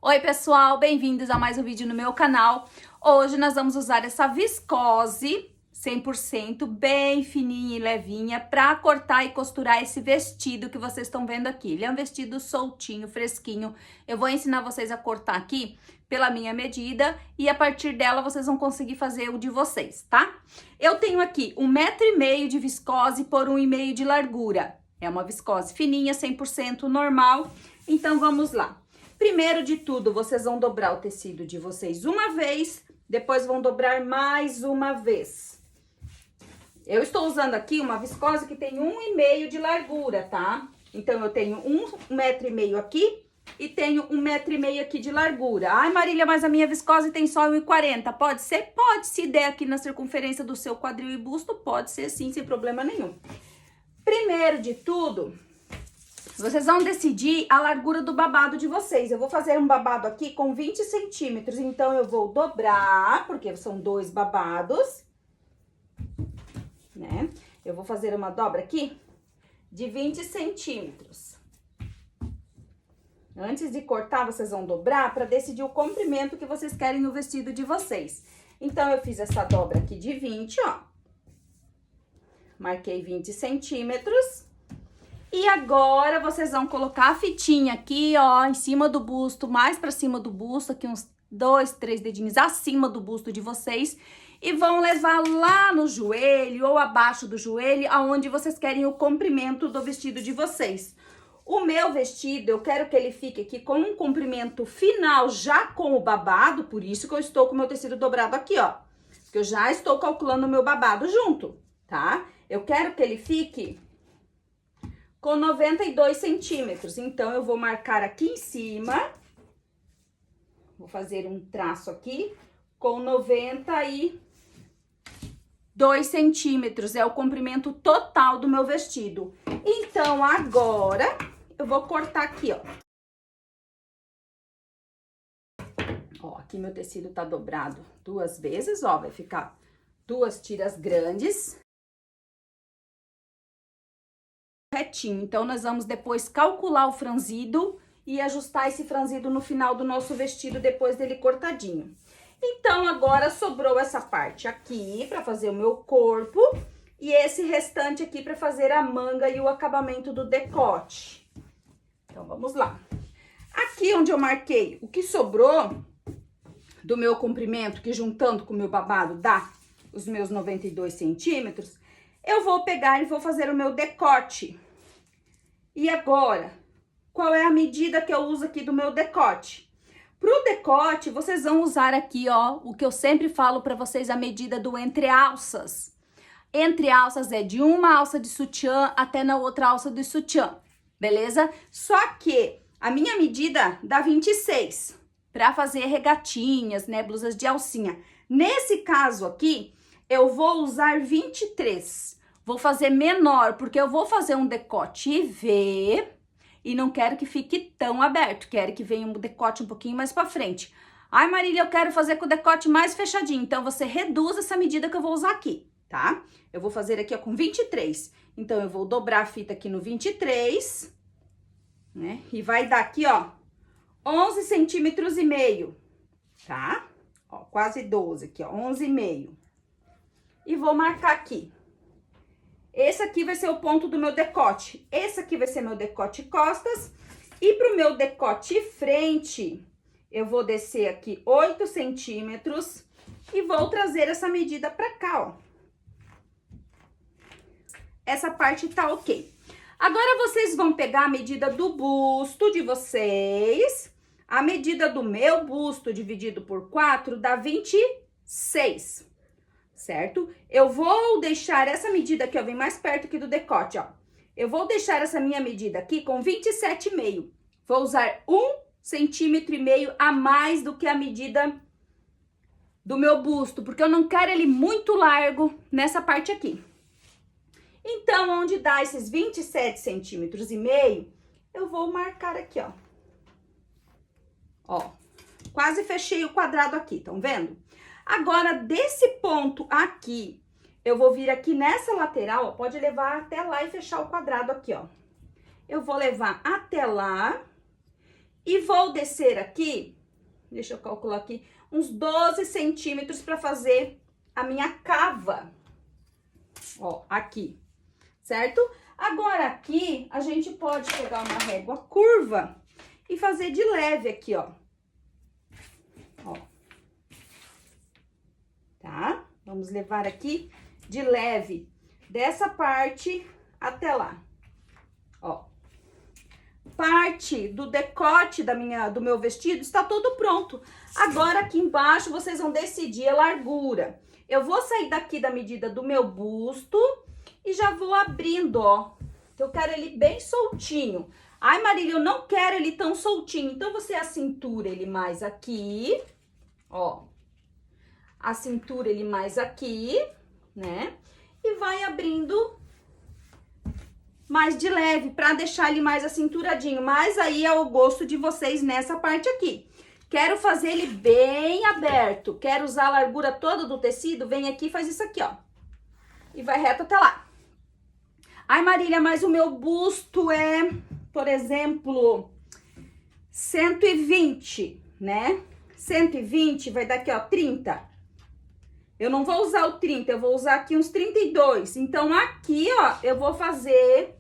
Oi pessoal, bem-vindos a mais um vídeo no meu canal. Hoje nós vamos usar essa viscose 100% bem fininha e levinha para cortar e costurar esse vestido que vocês estão vendo aqui. Ele é um vestido soltinho, fresquinho. Eu vou ensinar vocês a cortar aqui pela minha medida e a partir dela vocês vão conseguir fazer o de vocês, tá? Eu tenho aqui 1,5 m de viscose por 1,5 m de largura. É uma viscose fininha, 100% normal. Então vamos lá. Primeiro de tudo, vocês vão dobrar o tecido de vocês uma vez, depois vão dobrar mais uma vez. Eu estou usando aqui uma viscose que tem 1,5 m de largura, tá? Então, eu tenho 1,5 m aqui e tenho 1,5 m aqui de largura. Ai, Marília, mas a minha viscose tem só 1,40 m. Pode ser? Pode. Se der aqui na circunferência do seu quadril e busto, pode ser sim, sem problema nenhum. Primeiro de tudo, vocês vão decidir a largura do babado de vocês. Eu vou fazer um babado aqui com 20 centímetros, então eu vou dobrar, porque são 2 babados, né? Eu vou fazer uma dobra aqui de 20 centímetros. Antes de cortar, vocês vão dobrar para decidir o comprimento que vocês querem no vestido de vocês. Então, eu fiz essa dobra aqui de 20, ó. Marquei 20 centímetros. E agora, vocês vão colocar a fitinha aqui, ó, em cima do busto, mais pra cima do busto, aqui uns 2, 3 dedinhos acima do busto de vocês. E vão levar lá no joelho ou abaixo do joelho, aonde vocês querem o comprimento do vestido de vocês. O meu vestido, eu quero que ele fique aqui com um comprimento final, já com o babado, por isso que eu estou com o meu tecido dobrado aqui, ó. Porque eu já estou calculando o meu babado junto, tá? Eu quero que ele fique com 92 centímetros. Então, eu vou marcar aqui em cima. Vou fazer um traço aqui com 92 centímetros. É o comprimento total do meu vestido. Então, agora, eu vou cortar aqui, ó. Ó, aqui meu tecido tá dobrado 2 vezes, ó. Vai ficar 2 tiras grandes. Retinho. Então, nós vamos depois calcular o franzido e ajustar esse franzido no final do nosso vestido, depois dele cortadinho. Então, agora sobrou essa parte aqui para fazer o meu corpo e esse restante aqui para fazer a manga e o acabamento do decote. Então, vamos lá. Aqui onde eu marquei o que sobrou do meu comprimento, que juntando com o meu babado dá os meus 92 centímetros, eu vou pegar e vou fazer o meu decote. E agora, qual é a medida que eu uso aqui do meu decote? Pro decote, vocês vão usar aqui, ó, o que eu sempre falo pra vocês, a medida do entre alças. Entre alças é de uma alça de sutiã até na outra alça do sutiã, beleza? Só que a minha medida dá 26 pra fazer regatinhas, né, blusas de alcinha. Nesse caso aqui, eu vou usar 23. Vou fazer menor, porque eu vou fazer um decote V e não quero que fique tão aberto. Quero que venha um decote um pouquinho mais pra frente. Ai, Marília, eu quero fazer com o decote mais fechadinho. Então, você reduz essa medida que eu vou usar aqui, tá? Eu vou fazer aqui, ó, com 23. Então, eu vou dobrar a fita aqui no 23, né? E vai dar aqui, ó, 11 centímetros e meio, tá? Ó, quase 12 aqui, ó, 11,5. E vou marcar aqui. Esse aqui vai ser o ponto do meu decote. Esse aqui vai ser meu decote costas. E pro meu decote frente, eu vou descer aqui 8 centímetros e vou trazer essa medida pra cá, ó. Essa parte tá ok. Agora, vocês vão pegar a medida do busto de vocês. A medida do meu busto dividido por 4 dá 26. Certo? Eu vou deixar essa medida aqui, ó, vem mais perto aqui do decote, ó. Eu vou deixar essa minha medida aqui com 27,5. Vou usar 1,5 centímetro a mais do que a medida do meu busto, porque eu não quero ele muito largo nessa parte aqui. Então, onde dá esses 27,5 centímetros, eu vou marcar aqui, ó. Ó, quase fechei o quadrado aqui, estão vendo? Agora, desse ponto aqui, eu vou vir aqui nessa lateral, ó, pode levar até lá e fechar o quadrado aqui, ó. Eu vou levar até lá E vou descer aqui, deixa eu calcular aqui, uns 12 centímetros para fazer a minha cava. Ó, aqui, certo? Agora aqui, a gente pode pegar uma régua curva e fazer de leve aqui, ó. Ó. Tá? Vamos levar aqui de leve, dessa parte até lá. Ó. Parte do decote do meu vestido está todo pronto. Agora aqui embaixo vocês vão decidir a largura. Eu vou sair daqui da medida do meu busto e já vou abrindo, ó. Eu quero ele bem soltinho. Ai, Marília, eu não quero ele tão soltinho. Então, você acintura ele mais aqui, ó. Acintura ele mais aqui, né? E vai abrindo mais de leve, pra deixar ele mais acinturadinho. Mas aí é o gosto de vocês nessa parte aqui. Quero fazer ele bem aberto. Quero usar a largura toda do tecido. Vem aqui e faz isso aqui, ó. E vai reto até lá. Ai, Marília, mas o meu busto é, por exemplo, 120, né? 120 vai dar aqui, ó, 30. Eu não vou usar o 30, eu vou usar aqui uns 32. Então, aqui, ó, eu vou fazer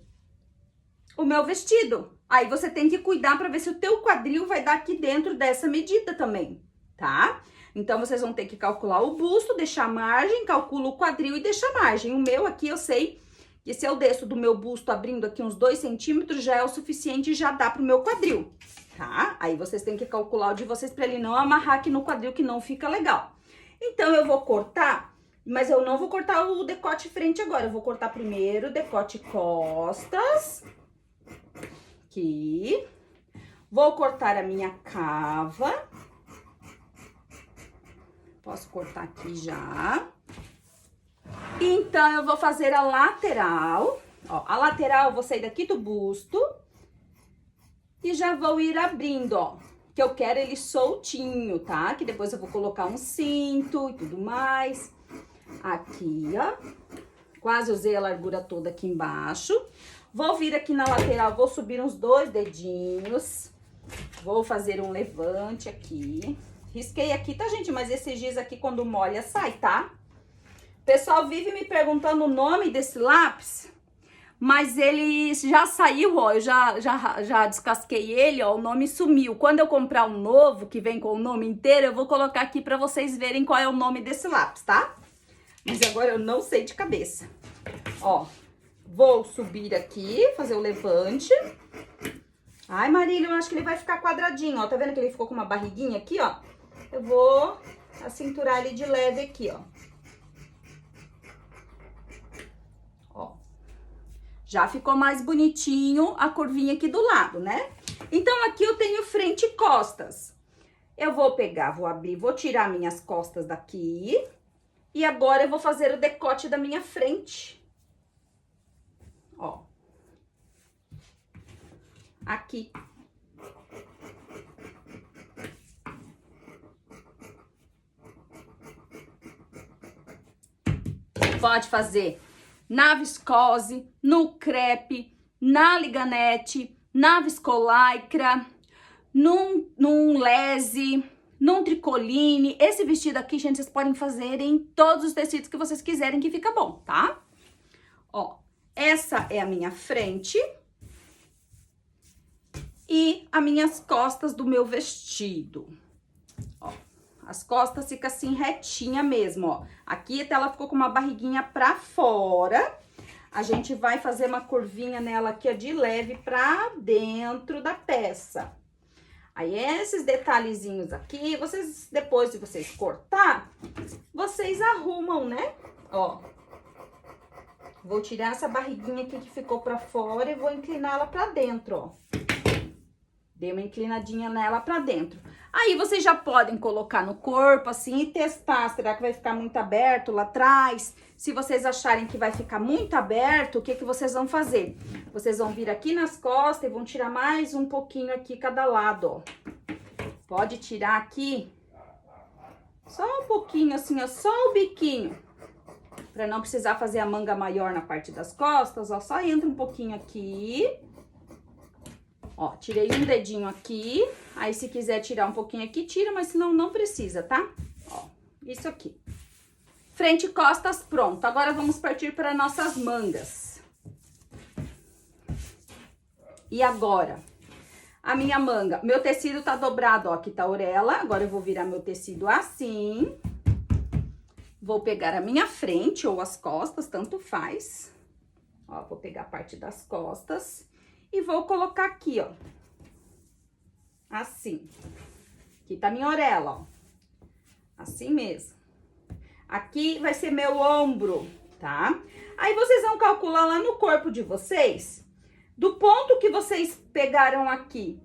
o meu vestido. Aí, você tem que cuidar pra ver se o teu quadril vai dar aqui dentro dessa medida também, tá? Então, vocês vão ter que calcular o busto, deixar margem, calcula o quadril e deixa margem. O meu aqui, eu sei que se eu desço do meu busto abrindo aqui uns 2 centímetros, já é o suficiente e já dá pro meu quadril, tá? Aí, vocês têm que calcular o de vocês pra ele não amarrar aqui no quadril, que não fica legal. Então, eu vou cortar, mas eu não vou cortar o decote frente agora. Eu vou cortar primeiro o decote costas. Aqui. Vou cortar a minha cava. Posso cortar aqui já. Então, eu vou fazer a lateral. Ó, a lateral eu vou sair daqui do busto. E já vou ir abrindo, ó. Que eu quero ele soltinho, tá? Que depois eu vou colocar um cinto e tudo mais. Aqui, ó. Quase usei a largura toda aqui embaixo. Vou vir aqui na lateral, vou subir uns 2 dedinhos. Vou fazer um levante aqui. Risquei aqui, tá, gente? Mas esses dias aqui, quando molha, sai, tá? O pessoal vive me perguntando o nome desse lápis. Mas ele já saiu, ó, eu já descasquei ele, ó, o nome sumiu. Quando eu comprar um novo, que vem com o nome inteiro, eu vou colocar aqui pra vocês verem qual é o nome desse lápis, tá? Mas agora eu não sei de cabeça. Ó, vou subir aqui, fazer o levante. Ai, Marília, eu acho que ele vai ficar quadradinho, ó, tá vendo que ele ficou com uma barriguinha aqui, ó? Eu vou acinturar ele de leve aqui, ó. Já ficou mais bonitinho a curvinha aqui do lado, né? Então, aqui eu tenho frente e costas. Eu vou pegar, vou abrir, vou tirar minhas costas daqui. E agora eu vou fazer o decote da minha frente. Ó. Aqui. Pode fazer na viscose, no crepe, na liganete, na viscolaicra, num lese, num tricoline. Esse vestido aqui, gente, vocês podem fazer em todos os tecidos que vocês quiserem, que fica bom, tá? Ó, essa é a minha frente e as minhas costas do meu vestido. Ó. As costas ficam assim retinha mesmo, ó. Aqui até ela ficou com uma barriguinha pra fora. A gente vai fazer uma curvinha nela aqui, ó, de leve pra dentro da peça. Aí, esses detalhezinhos aqui, vocês, depois de vocês cortar, vocês arrumam, né? Ó. Vou tirar essa barriguinha aqui que ficou pra fora e vou inclinar ela pra dentro, ó. Dei uma inclinadinha nela pra dentro. Aí, vocês já podem colocar no corpo, assim, e testar. Será que vai ficar muito aberto lá atrás? Se vocês acharem que vai ficar muito aberto, o que que vocês vão fazer? Vocês vão vir aqui nas costas e vão tirar mais um pouquinho aqui cada lado, ó. Pode tirar aqui só um pouquinho, assim, ó, só o biquinho. Pra não precisar fazer a manga maior na parte das costas, ó. Só entra um pouquinho aqui. Ó, tirei um dedinho aqui, aí se quiser tirar um pouquinho aqui, tira, mas senão não precisa, tá? Ó, isso aqui. Frente e costas, pronto. Agora vamos partir para nossas mangas. E agora, a minha manga, meu tecido tá dobrado, ó, aqui tá a orelha. Agora eu vou virar meu tecido assim. Vou pegar a minha frente ou as costas, tanto faz. Ó, vou pegar a parte das costas e vou colocar aqui, ó. Assim. Aqui tá a minha orelha, ó. Assim mesmo. Aqui vai ser meu ombro, tá? Aí vocês vão calcular lá no corpo de vocês, do ponto que vocês pegaram aqui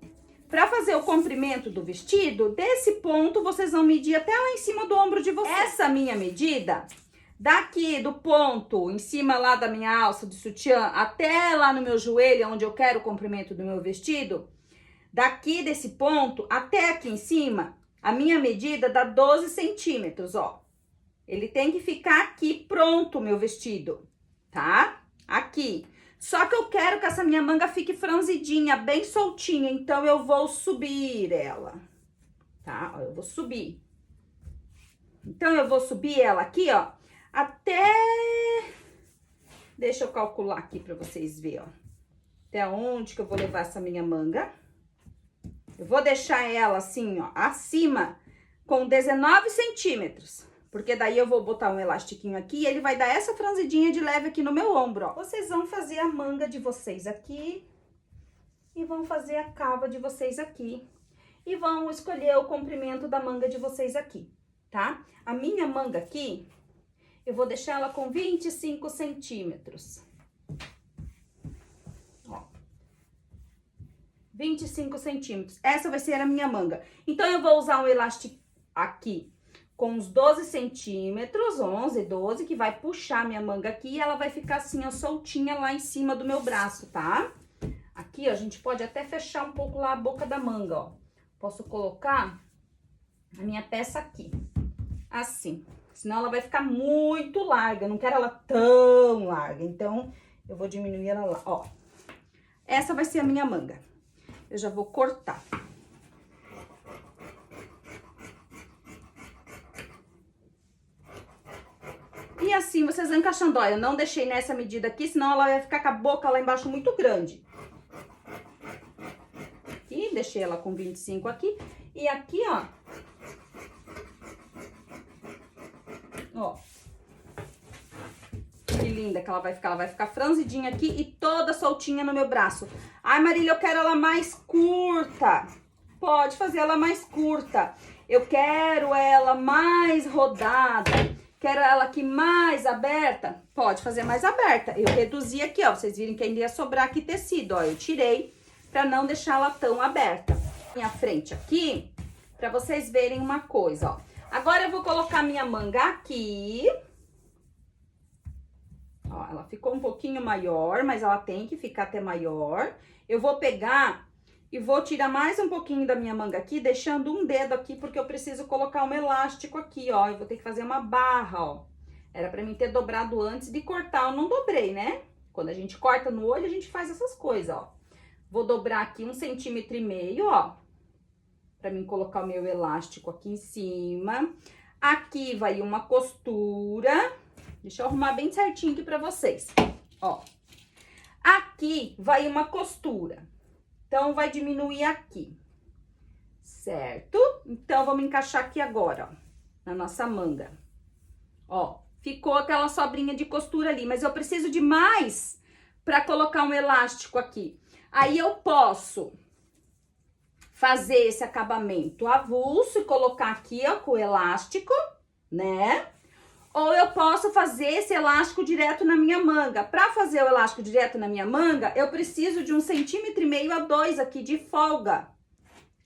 pra fazer o comprimento do vestido, desse ponto vocês vão medir até lá em cima do ombro de vocês. Essa minha medida, daqui do ponto em cima lá da minha alça de sutiã até lá no meu joelho, onde eu quero o comprimento do meu vestido, daqui desse ponto até aqui em cima, a minha medida dá 12 centímetros, ó. Ele tem que ficar aqui pronto, o meu vestido, tá? Aqui. Só que eu quero que essa minha manga fique franzidinha, bem soltinha, então eu vou subir ela, tá? Ó, eu vou subir. Então, eu vou subir ela aqui, ó, até... Deixa eu calcular aqui pra vocês verem, ó. Até onde que eu vou levar essa minha manga. Eu vou deixar ela assim, ó, acima, com 19 centímetros. Porque daí eu vou botar um elastiquinho aqui e ele vai dar essa franzidinha de leve aqui no meu ombro, ó. Vocês vão fazer a manga de vocês aqui e vão fazer a cava de vocês aqui. E vão escolher o comprimento da manga de vocês aqui, tá? A minha manga aqui, eu vou deixar ela com 25 centímetros. Ó. 25 centímetros. Essa vai ser a minha manga. Então, eu vou usar um elástico aqui com uns 12 centímetros, 11, 12, que vai puxar minha manga aqui e ela vai ficar assim, ó, soltinha lá em cima do meu braço, tá? Aqui, ó, a gente pode até fechar um pouco lá a boca da manga, ó. Posso colocar a minha peça aqui, assim. Senão ela vai ficar muito larga, eu não quero ela tão larga, então eu vou diminuir ela lá, ó. Essa vai ser a minha manga. Eu já vou cortar. E assim, vocês vão encaixando, ó, eu não deixei nessa medida aqui, senão ela vai ficar com a boca lá embaixo muito grande. Aqui, deixei ela com 25 aqui, e aqui, ó. Ó. Que linda que ela vai ficar franzidinha aqui e toda soltinha no meu braço. Ai, Marília, eu quero ela mais curta. Pode fazer ela mais curta. Eu quero ela mais rodada. Quero ela aqui mais aberta? Pode fazer mais aberta. Eu reduzi aqui, ó. Vocês viram que ainda ia sobrar aqui tecido, ó. Eu tirei pra não deixar ela tão aberta. Minha frente aqui, pra vocês verem uma coisa, ó. Agora eu vou colocar minha manga aqui. Ó, ela ficou um pouquinho maior, mas ela tem que ficar até maior. Eu vou pegar e vou tirar mais um pouquinho da minha manga aqui, deixando um dedo aqui, porque eu preciso colocar um elástico aqui, ó. Eu vou ter que fazer uma barra, ó. Era pra mim ter dobrado antes de cortar, eu não dobrei, né? Quando a gente corta no olho, a gente faz essas coisas, ó. Vou dobrar aqui 1,5 centímetros, ó. Pra mim colocar o meu elástico aqui em cima. Aqui vai uma costura. Deixa eu arrumar bem certinho aqui pra vocês, ó. Aqui vai uma costura. Então, vai diminuir aqui, certo? Então, vamos encaixar aqui agora, ó, na nossa manga. Ó, ficou aquela sobrinha de costura ali, mas eu preciso de mais pra colocar um elástico aqui. Aí, eu posso fazer esse acabamento avulso e colocar aqui, ó, com o elástico, né? Ou eu posso fazer esse elástico direto na minha manga. Pra fazer o elástico direto na minha manga, eu preciso de 1,5 centímetros a 2 aqui de folga.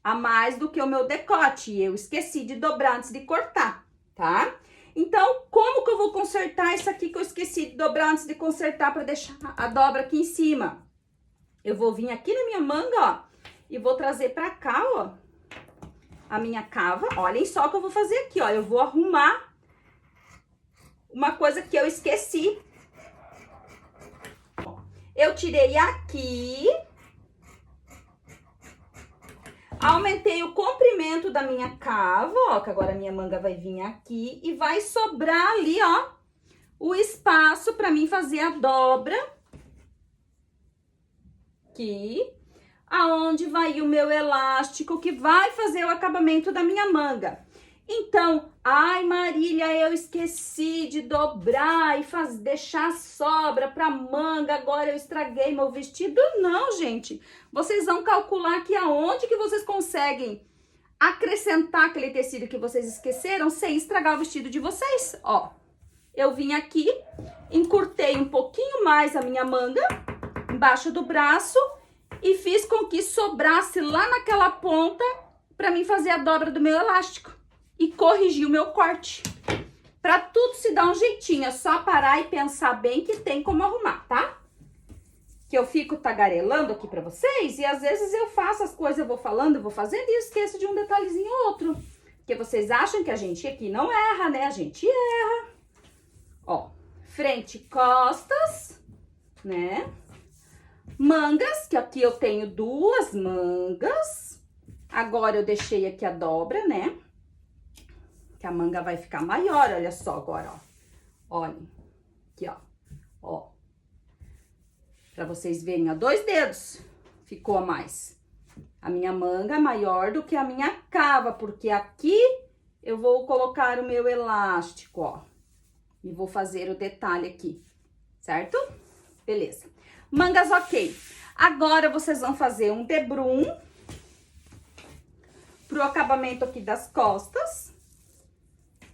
A mais do que o meu decote. E eu esqueci de dobrar antes de cortar, tá? Então, como que eu vou consertar isso aqui que eu esqueci de dobrar antes de consertar pra deixar a dobra aqui em cima? Eu vou vir aqui na minha manga, ó, e vou trazer pra cá, ó, a minha cava. Olhem só o que eu vou fazer aqui, ó. Eu vou arrumar uma coisa que eu esqueci. Eu tirei aqui Aumentei o comprimento da minha cava, ó, que agora a minha manga vai vir aqui e vai sobrar ali, ó, o espaço para mim fazer a dobra aqui, aonde vai o meu elástico que vai fazer o acabamento da minha manga. Então, ai Marília, eu esqueci de dobrar e deixar sobra pra manga, agora eu estraguei meu vestido. Não, gente, vocês vão calcular aqui aonde que vocês conseguem acrescentar aquele tecido que vocês esqueceram sem estragar o vestido de vocês. Ó, eu vim aqui, encurtei um pouquinho mais a minha manga, embaixo do braço, e fiz com que sobrasse lá naquela ponta pra mim fazer a dobra do meu elástico. E corrigir o meu corte. Pra tudo se dar um jeitinho, é só parar e pensar bem que tem como arrumar, tá? Que eu fico tagarelando aqui pra vocês e às vezes eu faço as coisas, eu vou falando, eu vou fazendo e esqueço de um detalhezinho ou outro. Porque vocês acham que a gente aqui não erra, né? A gente erra. Ó, frente e costas, né? Mangas, que aqui eu tenho 2 mangas. Agora eu deixei aqui a dobra, né? Que a manga vai ficar maior, olha só agora, ó. Olhem, aqui, ó. Ó. Pra vocês verem, ó, 2 dedos ficou a mais. A minha manga é maior do que a minha cava, porque aqui eu vou colocar o meu elástico, ó. E vou fazer o detalhe aqui, certo? Beleza. Mangas ok. Agora, vocês vão fazer um debrum pro acabamento aqui das costas.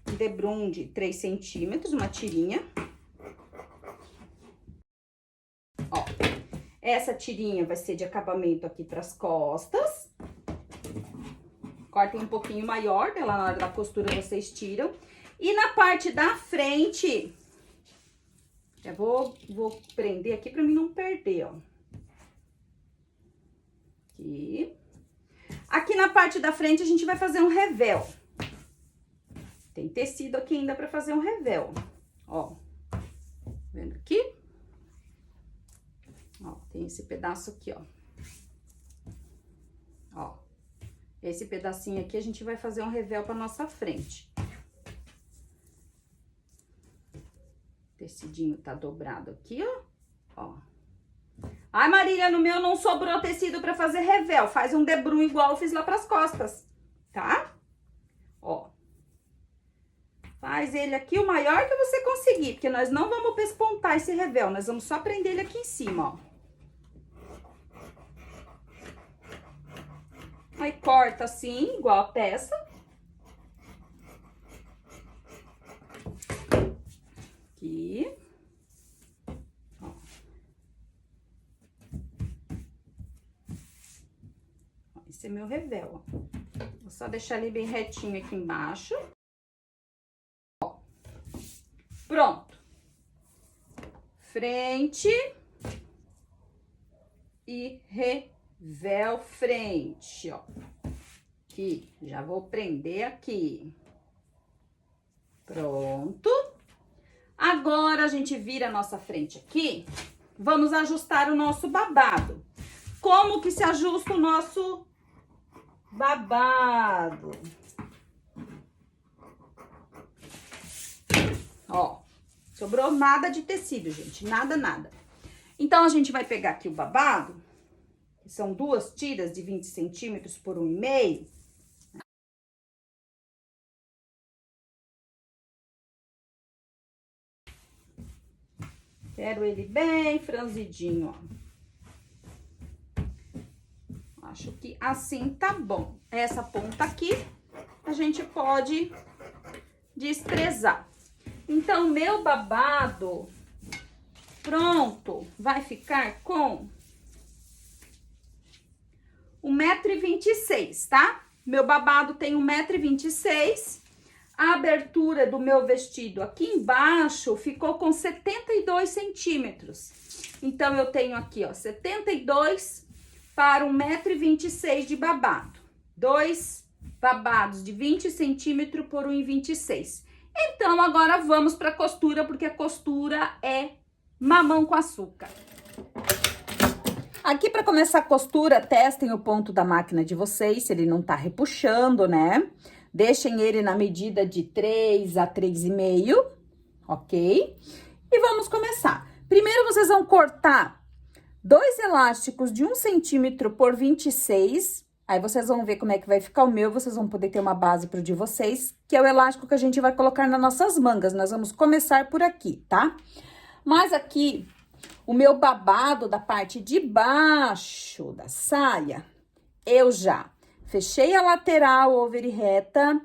Um debrum de 3 centímetros, uma tirinha. Ó, essa tirinha vai ser de acabamento aqui pras costas. Cortem um pouquinho maior, lá na hora da costura vocês tiram. E na parte da frente, já vou prender aqui pra mim não perder, ó. Aqui. Aqui na parte da frente a gente vai fazer um revel. Tem tecido aqui ainda pra fazer um revel, ó. Vendo aqui? Ó, tem esse pedaço aqui, ó. Ó, esse pedacinho aqui a gente vai fazer um revel pra nossa frente. O tecidinho tá dobrado aqui, ó. Ai, Marília, no meu não sobrou tecido pra fazer revel. Faz um debrum igual eu fiz lá pras costas, tá? Ó. Faz ele aqui o maior que você conseguir, porque nós não vamos pespontar esse revel, nós vamos só prender ele aqui em cima, ó. Aí, corta assim, igual a peça. Aqui. Ó. Esse é meu revel, ó. Vou só deixar ele bem retinho aqui embaixo. Pronto. Frente e revel frente, ó. Aqui, já vou prender aqui. Pronto. Agora, a gente vira a nossa frente aqui. Vamos ajustar o nosso babado. Como que se ajusta o nosso babado? Ó, sobrou nada de tecido, gente, nada, nada. Então, a gente vai pegar aqui o babado, que são 2 tiras de 20 centímetros por 1,5. Quero ele bem franzidinho, ó. Acho que assim tá bom. Essa ponta aqui, a gente pode desprezar. Então, meu babado pronto vai ficar com 1,26 m, tá? Meu babado tem 1,26 m. A abertura do meu vestido aqui embaixo ficou com 72 centímetros. Então, eu tenho aqui, ó, 72 para 1,26 m de babado. 2 babados de 20 centímetros por 1,26 m. Então, agora vamos para a costura, porque a costura é mamão com açúcar. Aqui, para começar a costura, testem o ponto da máquina de vocês, se ele não tá repuxando, né? Deixem ele na medida de 3 a 3,5, ok? E vamos começar. Primeiro, vocês vão cortar 2 elásticos de 1 centímetro por 26. Aí, vocês vão ver como é que vai ficar o meu, vocês vão poder ter uma base pro de vocês, que é o elástico que a gente vai colocar nas nossas mangas. Nós vamos começar por aqui, tá? Mas aqui, o meu babado da parte de baixo da saia, eu já fechei a lateral over reta,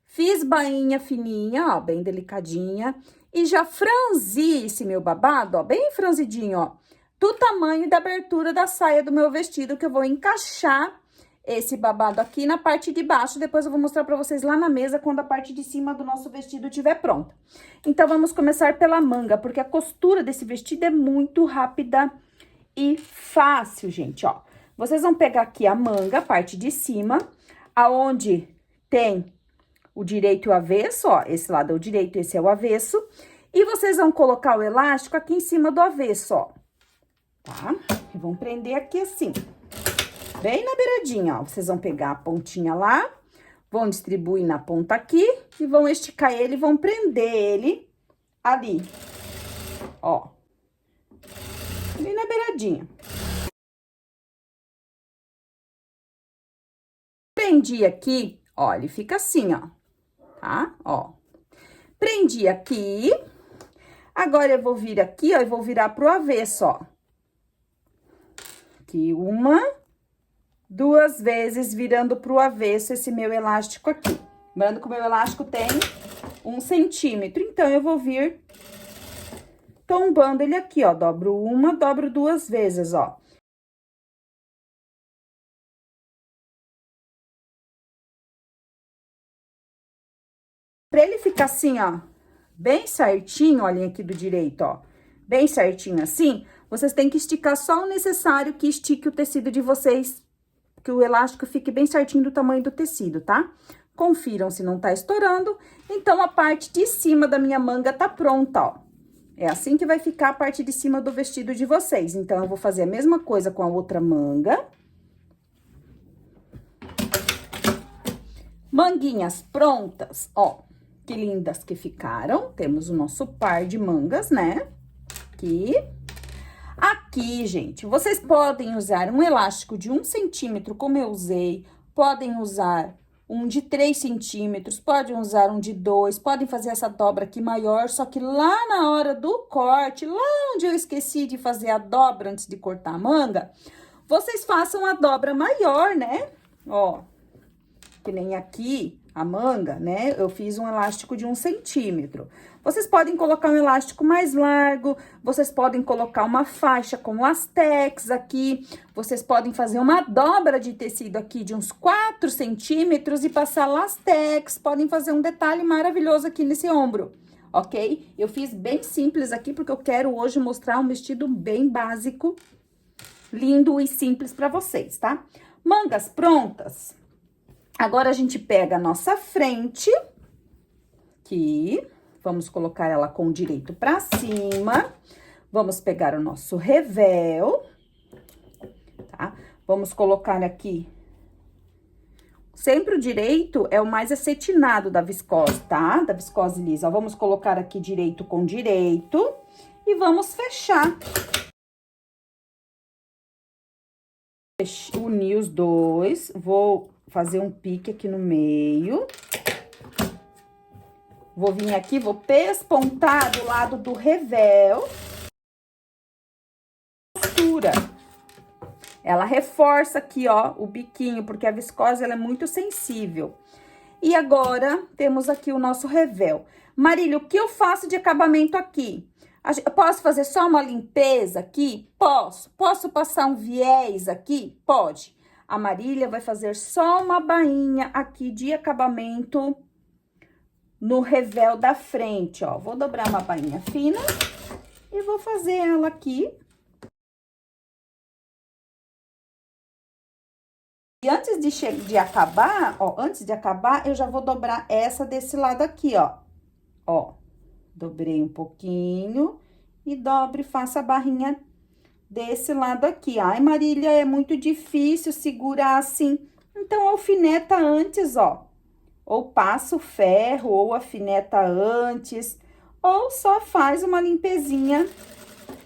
fiz bainha fininha, ó, bem delicadinha, e já franzi esse meu babado, ó, bem franzidinho, ó, do tamanho da abertura da saia do meu vestido, que eu vou encaixar esse babado aqui na parte de baixo. Depois eu vou mostrar pra vocês lá na mesa, quando a parte de cima do nosso vestido estiver pronta. Então, vamos começar pela manga, porque a costura desse vestido é muito rápida e fácil, gente, ó. Vocês vão pegar aqui a manga, a parte de cima, aonde tem o direito e o avesso, ó. Esse lado é o direito, esse é o avesso. E vocês vão colocar o elástico aqui em cima do avesso, ó. Tá? E vão prender aqui assim. Bem na beiradinha, ó. Vocês vão pegar a pontinha lá, vão distribuir na ponta aqui e vão esticar ele, vão prender ele ali, ó. Bem na beiradinha. Prendi aqui, ó, ele fica assim, ó, tá? Ó. Prendi aqui. Agora, eu vou vir aqui, ó, e vou virar pro avesso, ó. Aqui, 1, 2 vezes, virando pro avesso esse meu elástico aqui. Lembrando que o meu elástico tem 1 centímetro, então, eu vou vir tombando ele aqui, ó. Dobro 1, dobro 2 vezes, ó. Pra ele ficar assim, ó, bem certinho, olhem aqui do direito, ó. Bem certinho assim, vocês têm que esticar só o necessário que estique o tecido de vocês, que o elástico fique bem certinho do tamanho do tecido, tá? Confiram se não tá estourando. Então, a parte de cima da minha manga tá pronta, ó. É assim que vai ficar a parte de cima do vestido de vocês. Então, eu vou fazer a mesma coisa com a outra manga. Manguinhas prontas, ó. Que lindas que ficaram. Temos o nosso par de mangas, né? Aqui. Aqui, gente, vocês podem usar um elástico de 1 centímetro, como eu usei, podem usar um de 3 centímetros, podem usar um de 2, podem fazer essa dobra aqui maior, só que lá na hora do corte, lá onde eu esqueci de fazer a dobra antes de cortar a manga, vocês façam a dobra maior, né? Ó, que nem aqui, a manga, né? Eu fiz um elástico de 1 centímetro. Vocês podem colocar um elástico mais largo, vocês podem colocar uma faixa com lastex aqui, vocês podem fazer uma dobra de tecido aqui de uns 4 centímetros e passar lastex, podem fazer um detalhe maravilhoso aqui nesse ombro, ok? Eu fiz bem simples aqui, porque eu quero hoje mostrar um vestido bem básico, lindo e simples pra vocês, tá? Mangas prontas. Agora, a gente pega a nossa frente, aqui, vamos colocar ela com o direito pra cima, vamos pegar o nosso revel, tá? Vamos colocar aqui, sempre o direito é o mais acetinado da viscose, tá? Da viscose lisa. Ó, vamos colocar aqui direito com direito e vamos fechar. Unir os dois, vou fazer um pique aqui no meio. Vou vir aqui, vou pespontar do lado do revel. Costura. Ela reforça aqui, ó, o biquinho, porque a viscose, ela é muito sensível. E agora, temos aqui o nosso revel. Marília, o que eu faço de acabamento aqui? Eu posso fazer só uma limpeza aqui? Posso. Posso passar um viés aqui? Pode. A Marília vai fazer só uma bainha aqui de acabamento no revel da frente, ó. Vou dobrar uma bainha fina e vou fazer ela aqui. E antes de acabar, ó, antes de acabar, eu já vou dobrar essa desse lado aqui, ó. Ó, dobrei um pouquinho e dobre e faça a barrinha desse lado aqui. Ai, Marília, é muito difícil segurar assim. Então, alfineta antes, ó. Ou passa o ferro, ou alfineta antes, ou só faz uma limpezinha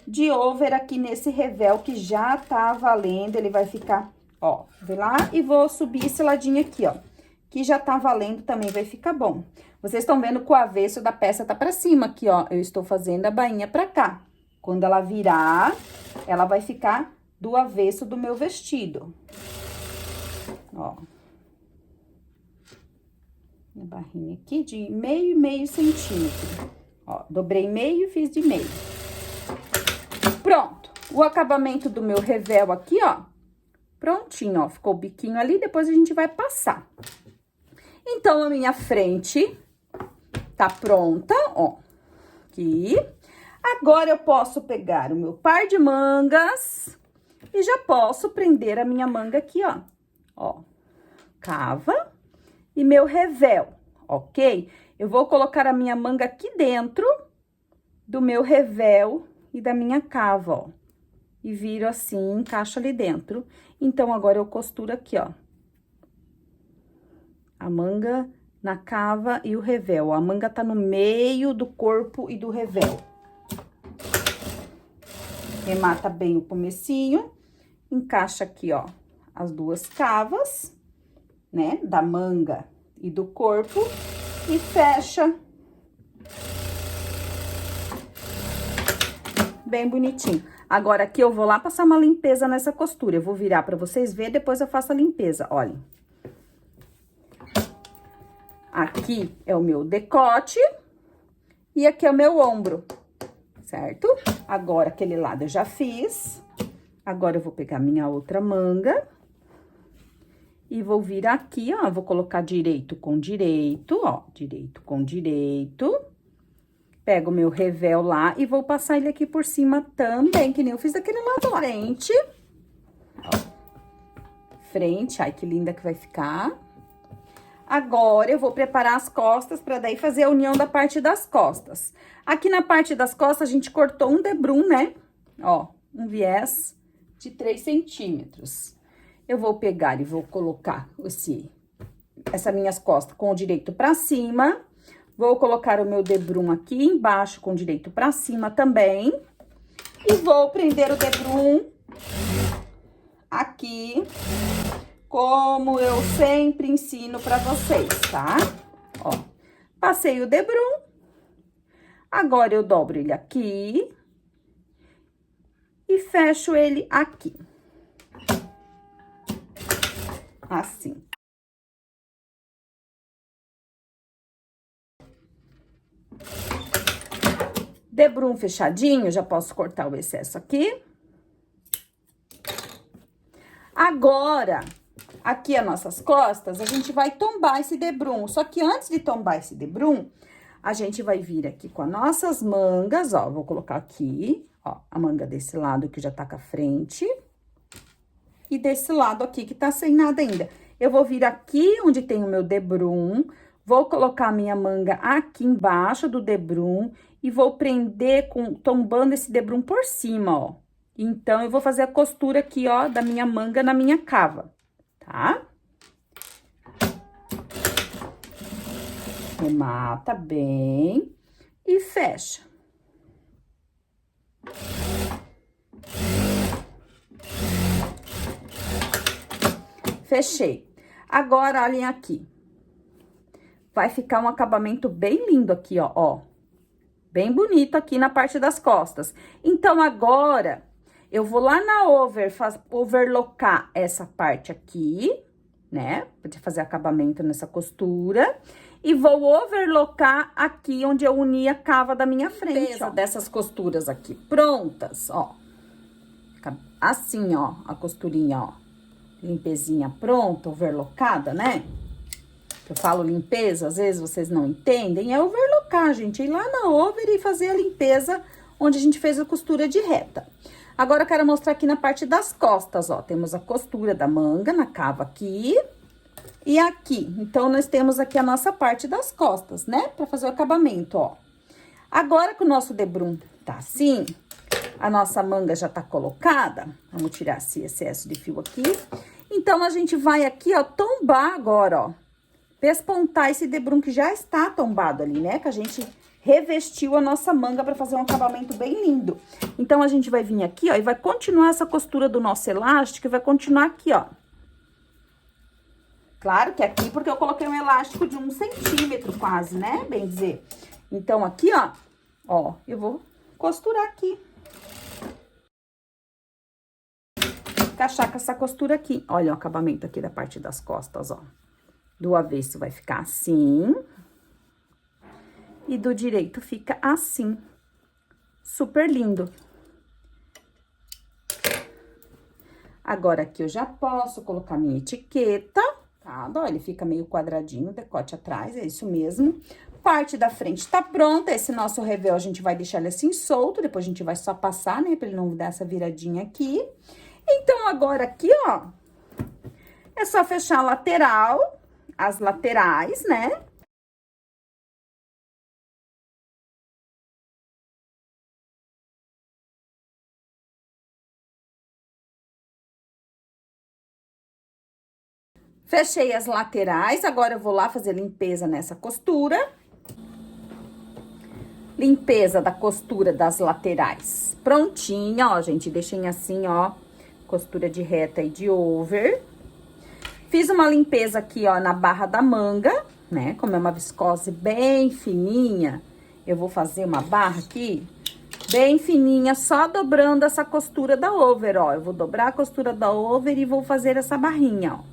de over aqui nesse revel que já tá valendo. Ele vai ficar, ó, vê lá, e vou subir esse ladinho aqui, ó, que já tá valendo também, vai ficar bom. Vocês estão vendo que o avesso da peça tá pra cima aqui, ó, eu estou fazendo a bainha pra cá. Quando ela virar, ela vai ficar do avesso do meu vestido. Ó. A barrinha aqui de meio centímetro. Ó, dobrei meio e fiz de meio. Pronto. O acabamento do meu revel aqui, ó, prontinho, ó. Ficou o biquinho ali, depois a gente vai passar. Então, a minha frente tá pronta, ó, aqui. Agora, eu posso pegar o meu par de mangas e já posso prender a minha manga aqui, ó. Ó, cava e meu revel, ok? Eu vou colocar a minha manga aqui dentro do meu revel e da minha cava, ó. E viro assim, encaixo ali dentro. Então, agora eu costuro aqui, ó. A manga na cava e o revel. A manga tá no meio do corpo e do revel. Remata bem o comecinho. Encaixa aqui, ó, as duas cavas, né, da manga e do corpo. E fecha bem bonitinho. Agora, aqui eu vou lá passar uma limpeza nessa costura. Eu vou virar pra vocês verem, depois eu faço a limpeza, olhem. Aqui é o meu decote e aqui é o meu ombro, certo? Agora, aquele lado eu já fiz. Agora, eu vou pegar minha outra manga e vou vir aqui, ó, vou colocar direito com direito, ó, direito com direito. Pego o meu revel lá e vou passar ele aqui por cima também, que nem eu fiz daquele lado lá. Frente, ó, frente, ai, que linda que vai ficar. Agora, eu vou preparar as costas pra daí fazer a união da parte das costas. Aqui na parte das costas, a gente cortou um debrum, né? Ó, um viés de 3 centímetros. Eu vou pegar e vou colocar essas minhas costas com o direito pra cima. Vou colocar o meu debrum aqui embaixo com o direito pra cima também. E vou prender o debrum aqui, como eu sempre ensino pra vocês, tá? Ó, passei o debrum. Agora, eu dobro ele aqui e fecho ele aqui. Assim. Debrum fechadinho, já posso cortar o excesso aqui. Agora, aqui as nossas costas, a gente vai tombar esse debrum. Só que antes de tombar esse debrum, a gente vai vir aqui com as nossas mangas, ó. Vou colocar aqui, ó, a manga desse lado que já tá com a frente. E desse lado aqui que tá sem nada ainda. Eu vou vir aqui onde tem o meu debrum, vou colocar a minha manga aqui embaixo do debrum e vou prender tombando esse debrum por cima, ó. Então, eu vou fazer a costura aqui, ó, da minha manga na minha cava, tá? Remata bem e fecha. Fechei. Agora, olhem aqui. Vai ficar um acabamento bem lindo aqui, ó. Bem bonito aqui na parte das costas. Então, agora, eu vou lá na overlocar essa parte aqui, né? Pra fazer acabamento nessa costura. E vou overlocar aqui onde eu uni a cava da minha frente, ó. Dessas costuras aqui prontas, ó. Fica assim, ó, a costurinha, ó. Limpezinha pronta, overlocada, né? Eu falo limpeza, às vezes vocês não entendem, é overlocar, gente. Ir lá na over e fazer a limpeza onde a gente fez a costura de reta. Agora, eu quero mostrar aqui na parte das costas, ó. Temos a costura da manga na cava aqui e aqui. Então, nós temos aqui a nossa parte das costas, né? Pra fazer o acabamento, ó. Agora que o nosso debrum tá assim, A nossa manga já tá colocada. Vamos tirar esse excesso de fio aqui. Então, a gente vai aqui, ó, tombar agora, ó. Pespontar esse debrum que já está tombado ali, né? Que a gente revestiu a nossa manga pra fazer um acabamento bem lindo. Então, a gente vai vir aqui, ó, e vai continuar essa costura do nosso elástico e vai continuar aqui, ó. Claro que aqui, porque eu coloquei um elástico de 1 centímetro quase, né? Bem dizer. Então, aqui, ó, eu vou costurar aqui. Encaixar com essa costura aqui. Olha o acabamento aqui da parte das costas, ó. Do avesso vai ficar assim. E do direito fica assim. Super lindo. Agora, aqui eu já posso colocar minha etiqueta, tá? Ó, ele fica meio quadradinho, decote atrás, é isso mesmo. Parte da frente tá pronta, esse nosso revel a gente vai deixar ele assim solto, depois a gente vai só passar, né, pra ele não dar essa viradinha aqui. Então, agora aqui, ó, é só fechar a lateral, as laterais, né? Fechei as laterais, agora eu vou lá fazer limpeza nessa costura. Limpeza da costura das laterais. Prontinha, ó, gente, deixei assim, ó, costura de reta e de over. Fiz uma limpeza aqui, ó, na barra da manga, né, como é uma viscose bem fininha, eu vou fazer uma barra aqui bem fininha, só dobrando essa costura da over, ó. Eu vou dobrar a costura da over e vou fazer essa barrinha, ó.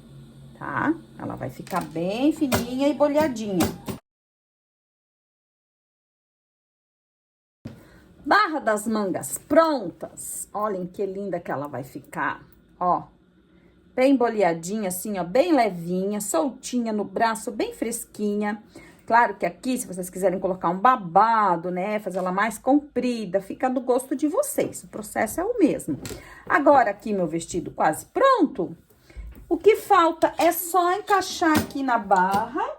Tá? Ela vai ficar bem fininha e bolhadinha. Barra das mangas prontas. Olhem que linda que ela vai ficar, ó. Bem boleadinha, assim, ó, bem levinha, soltinha no braço, bem fresquinha. Claro que aqui, se vocês quiserem colocar um babado, né, fazer ela mais comprida, fica do gosto de vocês. O processo é o mesmo. Agora, aqui, meu vestido quase pronto. O que falta é só encaixar aqui na barra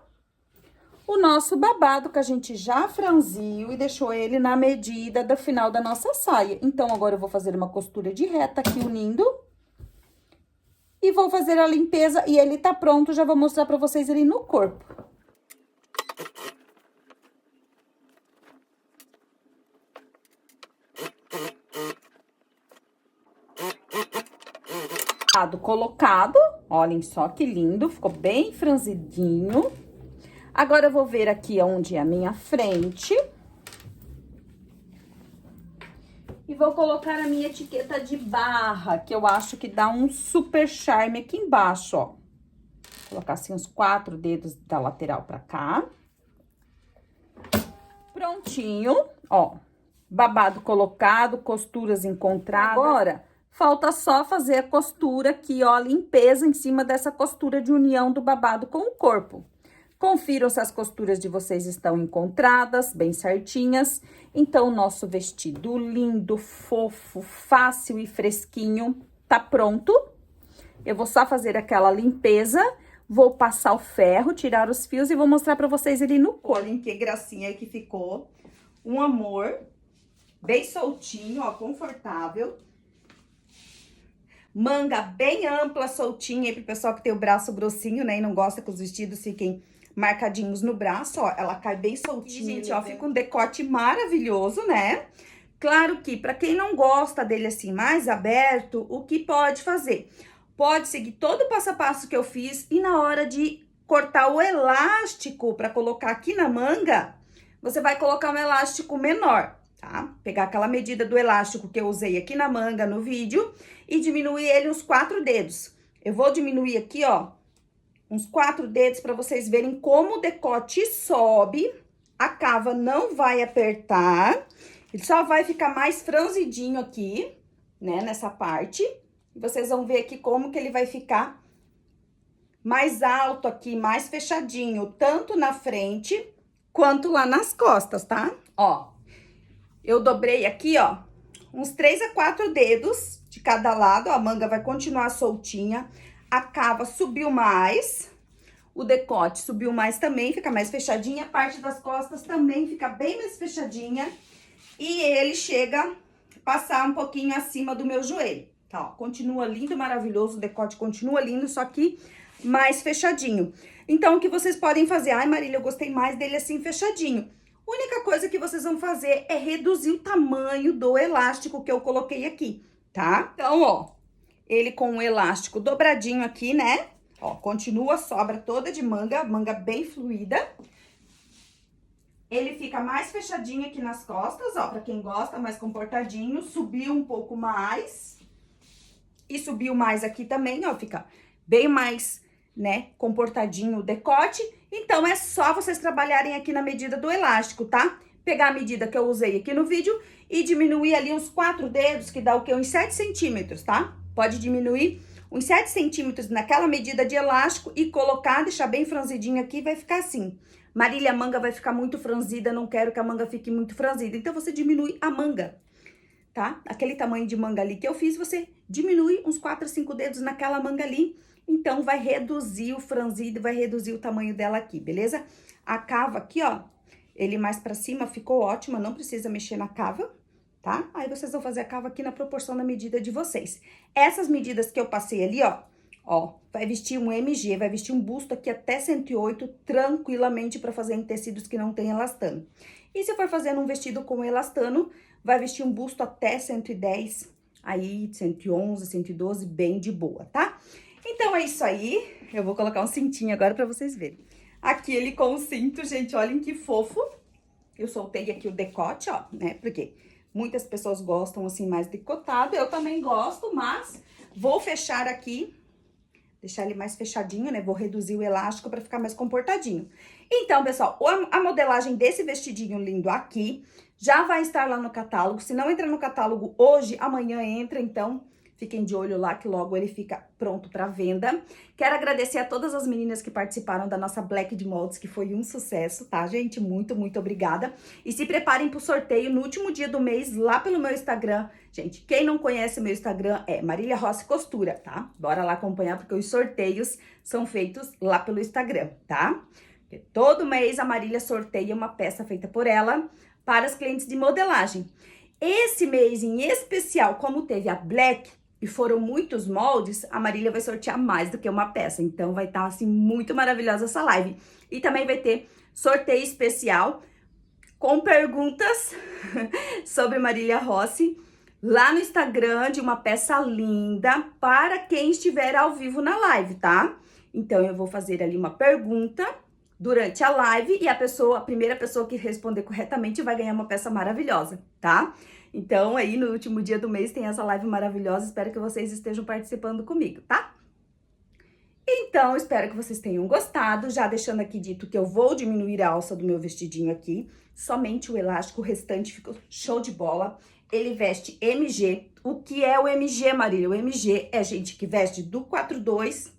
o nosso babado que a gente já franziu e deixou ele na medida do final da nossa saia. Então, agora eu vou fazer uma costura de reta aqui unindo. E vou fazer a limpeza e ele tá pronto, já vou mostrar pra vocês ele no corpo. Colocado, olhem só que lindo, ficou bem franzidinho. Agora, eu vou ver aqui onde é a minha frente. E vou colocar a minha etiqueta de barra, que eu acho que dá um super charme aqui embaixo, ó. Vou colocar assim os 4 dedos da lateral pra cá. Prontinho, ó. Babado colocado, costuras encontradas. Agora, falta só fazer a costura aqui, ó, limpeza em cima dessa costura de união do babado com o corpo. Confiram se as costuras de vocês estão encontradas, bem certinhas. Então, o nosso vestido lindo, fofo, fácil e fresquinho tá pronto. Eu vou só fazer aquela limpeza, vou passar o ferro, tirar os fios e vou mostrar pra vocês ele no corpo. Olhem que gracinha que ficou. Um amor, bem soltinho, ó, confortável. Manga bem ampla, soltinha aí pro pessoal que tem o braço grossinho, né, e não gosta que os vestidos fiquem marcadinhos no braço, ó, ela cai bem soltinha, gente, ó, fica um decote maravilhoso, né? Claro que pra quem não gosta dele assim mais aberto, o que pode fazer? Pode seguir todo o passo a passo que eu fiz e na hora de cortar o elástico pra colocar aqui na manga, você vai colocar um elástico menor, tá? Pegar aquela medida do elástico que eu usei aqui na manga no vídeo e diminuir ele uns 4 dedos. Eu vou diminuir aqui, ó, uns 4 dedos para vocês verem como o decote sobe, a cava não vai apertar, ele só vai ficar mais franzidinho aqui, né, nessa parte. E vocês vão ver aqui como que ele vai ficar mais alto aqui, mais fechadinho, tanto na frente quanto lá nas costas, tá? Ó, eu dobrei aqui, ó, uns 3 a 4 dedos de cada lado, ó, a manga vai continuar soltinha. A cava subiu mais, o decote subiu mais também, fica mais fechadinha. A parte das costas também fica bem mais fechadinha. E ele chega passar um pouquinho acima do meu joelho. Tá, ó, continua lindo, maravilhoso, o decote continua lindo, só que mais fechadinho. Então, o que vocês podem fazer? Ai, Marília, eu gostei mais dele assim, fechadinho. A única coisa que vocês vão fazer é reduzir o tamanho do elástico que eu coloquei aqui, tá? Então, ó, ele com o elástico dobradinho aqui, né? Ó, continua a sobra toda de manga, manga bem fluida. Ele fica mais fechadinho aqui nas costas, ó, pra quem gosta, mais comportadinho. Subiu um pouco mais. E subiu mais aqui também, ó, fica bem mais, né, comportadinho o decote. Então, é só vocês trabalharem aqui na medida do elástico, tá? Pegar a medida que eu usei aqui no vídeo e diminuir ali uns 4 dedos, que dá o quê? Uns 7 centímetros, tá? Pode diminuir uns 7 centímetros naquela medida de elástico e colocar, deixar bem franzidinho aqui, vai ficar assim. Marília, a manga vai ficar muito franzida, não quero que a manga fique muito franzida. Então, você diminui a manga, tá? Aquele tamanho de manga ali que eu fiz, você diminui uns 4 a 5 dedos naquela manga ali. Então, vai reduzir o franzido, vai reduzir o tamanho dela aqui, beleza? A cava aqui, ó, ele mais pra cima ficou ótima, não precisa mexer na cava, tá? Aí, vocês vão fazer a cava aqui na proporção da medida de vocês. Essas medidas que eu passei ali, ó, vai vestir um MG, vai vestir um busto aqui até 108, tranquilamente pra fazer em tecidos que não tem elastano. E se for fazendo um vestido com elastano, vai vestir um busto até 110, aí 111, 112, bem de boa, tá? Então, é isso aí. Eu vou colocar um cintinho agora pra vocês verem. Aqui ele com o cinto, gente, olhem que fofo. Eu soltei aqui o decote, ó, né? Porque muitas pessoas gostam assim mais decotado. Eu também gosto, mas vou fechar aqui. Deixar ele mais fechadinho, né? Vou reduzir o elástico pra ficar mais comportadinho. Então, pessoal, a modelagem desse vestidinho lindo aqui já vai estar lá no catálogo. Se não entra no catálogo hoje, amanhã entra, então fiquem de olho lá que logo ele fica pronto para venda. Quero agradecer a todas as meninas que participaram da nossa Black de Moldes, que foi um sucesso, tá, gente? Muito, muito obrigada. E se preparem pro sorteio no último dia do mês, lá pelo meu Instagram. Gente, quem não conhece meu Instagram é Marília Rossi Costura, tá? Bora lá acompanhar, porque os sorteios são feitos lá pelo Instagram, tá? Porque todo mês a Marília sorteia uma peça feita por ela para as clientes de modelagem. Esse mês em especial, como teve a Black, e foram muitos moldes, a Marília vai sortear mais do que uma peça. Então, vai estar, assim, muito maravilhosa essa live. E também vai ter sorteio especial com perguntas sobre Marília Rossi lá no Instagram de uma peça linda para quem estiver ao vivo na live, tá? Então, eu vou fazer ali uma pergunta durante a live e a primeira pessoa que responder corretamente vai ganhar uma peça maravilhosa, tá? Então, aí no último dia do mês tem essa live maravilhosa, espero que vocês estejam participando comigo, tá? Então, espero que vocês tenham gostado, já deixando aqui dito que eu vou diminuir a alça do meu vestidinho aqui, somente o elástico, o restante ficou show de bola. Ele veste MG. O que é o MG, Marília? O MG é gente que veste do 42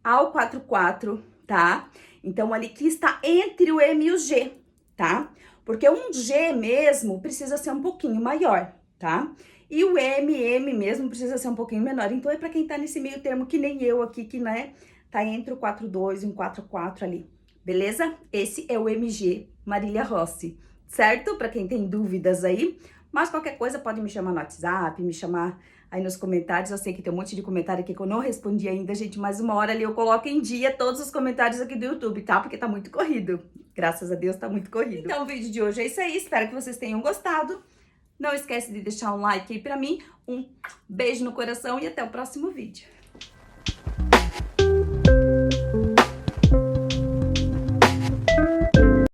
ao 44, tá? Então, ali que está entre o M e o G, tá? Porque um G mesmo precisa ser um pouquinho maior, tá? E o MM mesmo precisa ser um pouquinho menor. Então, é pra quem tá nesse meio termo, que nem eu aqui, que, né, tá entre o 42 e o 44 ali, beleza? Esse é o MG Marília Rossi, certo? Pra quem tem dúvidas aí. Mas qualquer coisa pode me chamar no WhatsApp, me chamar aí nos comentários. Eu sei que tem um monte de comentário aqui que eu não respondi ainda, gente, mas uma hora ali eu coloco em dia todos os comentários aqui do YouTube, tá? Porque tá muito corrido. Graças a Deus tá muito corrido. Então o vídeo de hoje é isso aí, espero que vocês tenham gostado. Não esquece de deixar um like aí pra mim, um beijo no coração e até o próximo vídeo.